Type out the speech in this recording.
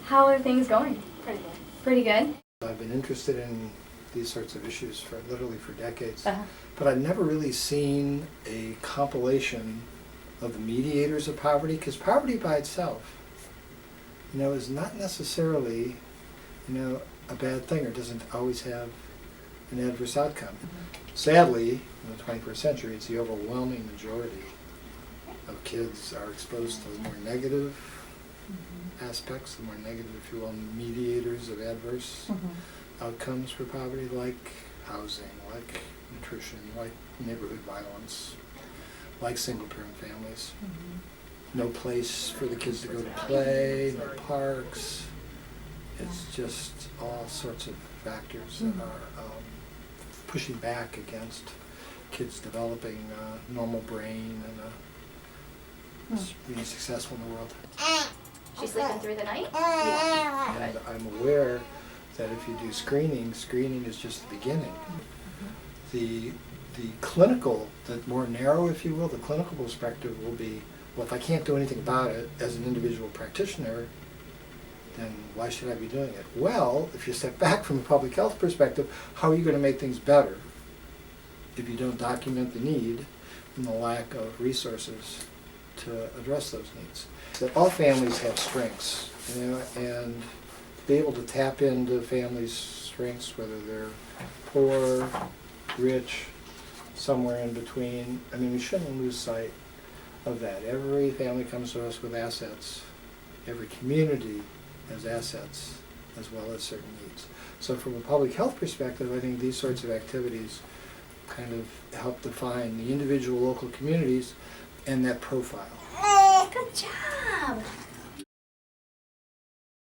How are things going? Pretty good. Pretty good? I've been interested in these sorts of issues for literally for decades, Uh-huh. but I've never really seen a compilation of the mediators of poverty, because poverty by itself, is not necessarily, a bad thing, or doesn't always have an adverse outcome. Sadly, in the 21st century, it's the overwhelming majority of kids are exposed to the more negative aspects, the more negative, if you will, mediators of adverse outcomes for poverty, like housing, like nutrition, like neighborhood violence, like single-parent families. No place for the kids to go to play, no parks. It's just all sorts of factors that are pushing back against kids developing a normal brain and being successful in the world. She's sleeping through the night? Yeah. And I'm aware that if you do screening is just the beginning. The clinical, the more narrow, if you will, the clinical perspective will be, well, if I can't do anything about it as an individual practitioner, then why should I be doing it? Well, if you step back from a public health perspective, how are you going to make things better if you don't document the need and the lack of resources to address those needs? That all families have strengths, and be able to tap into families' strengths, whether they're poor, rich, somewhere in between. I mean, we shouldn't lose sight of that. Every family comes to us with assets. Every community has assets as well as certain needs. So from a public health perspective, I think these sorts of activities kind of help define the individual local communities and that profile. Good job!